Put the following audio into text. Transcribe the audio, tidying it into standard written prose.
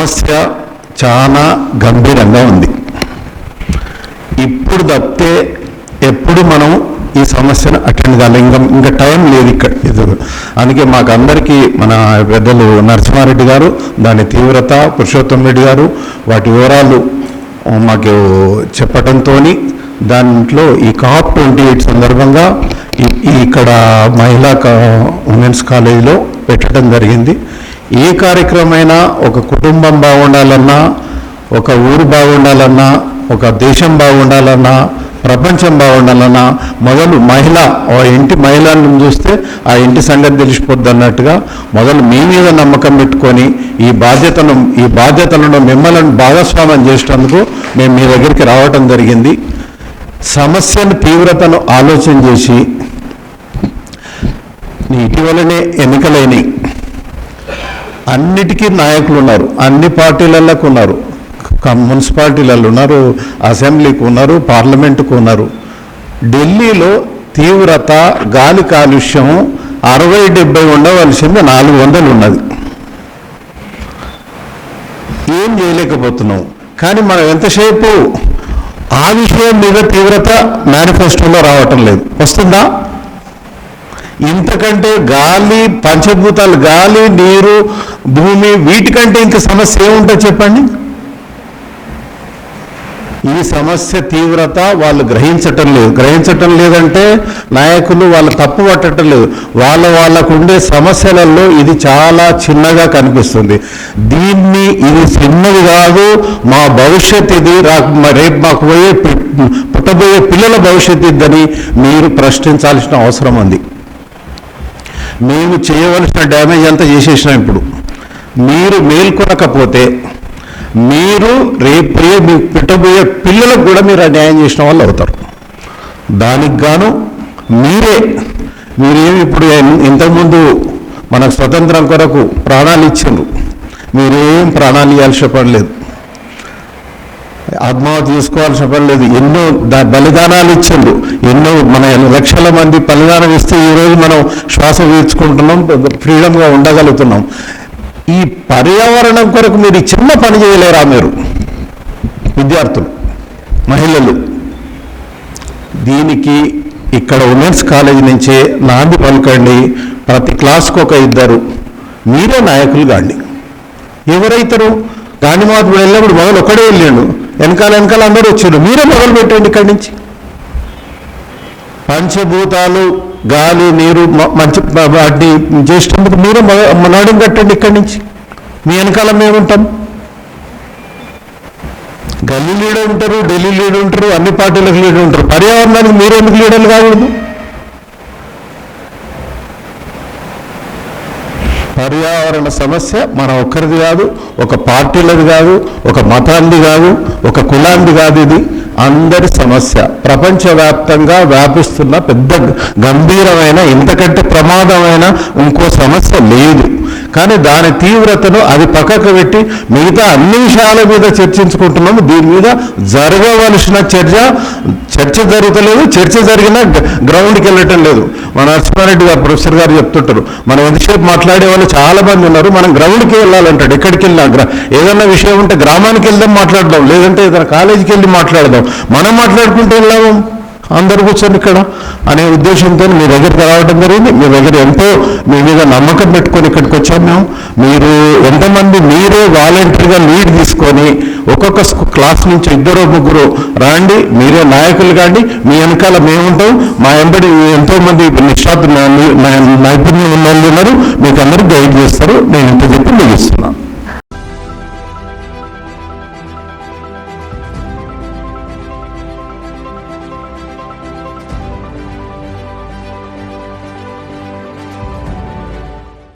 సమస్య చాలా గంభీరంగా ఉంది. ఇప్పుడు తప్పితే ఎప్పుడు మనం ఈ సమస్యను అటెండ్ కాలే, ఇంకా టైం లేదు ఇక్కడ. అందుకే మాకు అందరికీ మన పెద్దలు నరసింహారెడ్డి గారు దాని తీవ్రత, పురుషోత్తం రెడ్డి గారు వాటి వివరాలు మాకు చెప్పడంతో దాంట్లో ఈ COP 28 సందర్భంగా ఇక్కడ మహిళా ఉమెన్స్ కాలేజీలో పెట్టడం జరిగింది. ఏ కార్యక్రమమైనా ఒక కుటుంబం బాగుండాలన్నా, ఒక ఊరు బాగుండాలన్నా, ఒక దేశం బాగుండాలన్నా, ప్రపంచం బాగుండాలన్నా మొదలు ఆ ఇంటి మహిళలను చూస్తే ఆ ఇంటి సంగతి తెలిసిపోద్ది అన్నట్టుగా మొదలు మీ మీద నమ్మకం పెట్టుకొని ఈ బాధ్యతలను మిమ్మల్ని భాగస్వామ్యం చేసేందుకు మేము మీ దగ్గరికి రావటం జరిగింది. సమస్యను తీవ్రతను ఆలోచన చేసి ఇటీవలనే ఎన్నికలైనవి, అన్నిటికీ నాయకులు ఉన్నారు, అన్ని పార్టీలకు ఉన్నారు, మున్సిపాలిటీలలో ఉన్నారు, అసెంబ్లీకి ఉన్నారు, పార్లమెంటుకు ఉన్నారు. ఢిల్లీలో తీవ్రత గాలి కాలుష్యం 60-70 ఉండవలసింది 400 ఉన్నది. ఏం చేయలేకపోతున్నాం. కానీ మనం ఎంతసేపు ఆ విషయం మీద తీవ్రత మేనిఫెస్టోలో రావటం లేదు. వస్తుందా? ఇంతకంటే గాలి, పంచభూతాలు, గాలి, నీరు, భూమి, వీటికంటే ఇంక సమస్య ఏముంటుంది చెప్పండి? ఈ సమస్య తీవ్రత వాళ్ళు గ్రహించటం లేదంటే నాయకులు వాళ్ళు తప్పు పట్టడం లేదు. వాళ్ళకు ఉండే సమస్యలలో ఇది చాలా చిన్నగా కనిపిస్తుంది. ఇది చిన్నది కాదు, మా భవిష్యత్ ఇది, రేపు మాకు పుట్టబోయే పిల్లల భవిష్యత్తు ఇద్దని మీరు ప్రశ్నించాల్సిన అవసరం ఉంది. మేము చేయవలసిన డ్యామేజ్ అంతా చేసేసినాం. ఇప్పుడు మీరు మేల్కొనకపోతే మీరు రేపు మీకు పెట్టబోయే పిల్లలకు కూడా మీరు అన్యాయం చేసిన వాళ్ళు అవుతారు. దానికి గాను మీరేమి ఇప్పుడు ఇంతకుముందు మనకు స్వతంత్రం కొరకు ప్రాణాలు ఇచ్చిండ్రు, మీరేం ప్రాణాలు ఇవ్వాల్సిన పని లేదు, ఆత్మాహుతి చేసుకోవాల్సిన పని లేదు. ఎన్నో బలిదానాలు ఇచ్చిండ్రు, ఎన్నో మన లక్షల మంది బలిదానం ఇస్తే ఈరోజు మనం శ్వాస పీల్చుకుంటున్నాం, ఫ్రీడమ్గా ఉండగలుగుతున్నాం. ఈ పర్యావరణం కొరకు మీరు చిన్న పని చేయలేరా? మీరు విద్యార్థులు, మహిళలు, దీనికి ఇక్కడ ఉమెన్స్ కాలేజీ నుంచే నాంది పలకండి. ప్రతి క్లాస్కు ఒక 2 మీరే నాయకులు కాండి. ఎవరైతారు? గాంధీమాత్ వెళ్ళినప్పుడు మొదలు ఒక్కడే వెళ్ళాడు, వెనకాల అందరూ వచ్చారు. మీరే మొదలు పెట్టండి. ఇక్కడి నుంచి పంచభూతాలు, గాలి, నీరు, మంచి వాటిని చేసేటప్పుడు మీరే నడుము కట్టండి. ఇక్కడి నుంచి మీ వెనకాల మేము ఉంటాం. గల్లీ లీడర్ ఉంటారు, ఢిల్లీ లీడర్ ఉంటారు, అన్ని పార్టీలకు లీడర్ ఉంటారు. పర్యావరణానికి మీరెందుకు లీడర్లు కాకూడదు? పర్యావరణ సమస్య మన ఒక్కరిది కాదు, ఒక పార్టీలది కాదు, ఒక మతాంది కాదు, ఒక కులాంది కాదు. ఇది అందరి సమస్య. ప్రపంచవ్యాప్తంగా వ్యాపిస్తున్న పెద్ద గంభీరమైన, ఇంతకంటే ప్రమాదమైన ఇంకో సమస్య లేదు. కానీ దాని తీవ్రతను అది పక్కకు పెట్టి మిగతా అన్ని విషయాల మీద చర్చించుకుంటున్నాము. దీని మీద జరగవలసిన చర్చ జరుగుతలేదు. చర్చ జరిగినా గ్రౌండ్కి వెళ్ళటం లేదు. మన నరసింహారెడ్డి గారు, ప్రొఫెసర్ గారు చెప్తుంటారు, మనం ఎంతసేపు మాట్లాడే వాళ్ళు చాలా మంది ఉన్నారు, మనం గ్రౌండ్కి వెళ్ళాలంటాడు. ఎక్కడికి వెళ్ళినా ఏదన్నా విషయం ఉంటే గ్రామానికి వెళ్దాం మాట్లాడదాం, లేదంటే ఏదైనా కాలేజీకి వెళ్ళి మాట్లాడదాం. మనం మాట్లాడుకుంటూ వెళ్ళాము అందరు కూర్చొని ఇక్కడ అనే ఉద్దేశంతో మీ దగ్గరికి రావడం జరిగింది. మీ దగ్గర ఎంతో మీ మీద నమ్మకం పెట్టుకొని ఇక్కడికి వచ్చాము మేము. మీరు ఎంతమంది మీరే వాలంటీర్గా లీడ్ తీసుకొని ఒక్కొక్క క్లాస్ నుంచి 2-3 రాండి, మీరే నాయకులు కాండి. మీ వెనకాల మేము ఉంటాం. మా వెంబడి ఎంతోమంది నైపుణ్యం ఉన్న వాళ్ళు ఉన్నారు, మీకు అందరూ గైడ్ చేస్తారు. నేను ఇంత చెప్పి ముగిస్తున్నాను.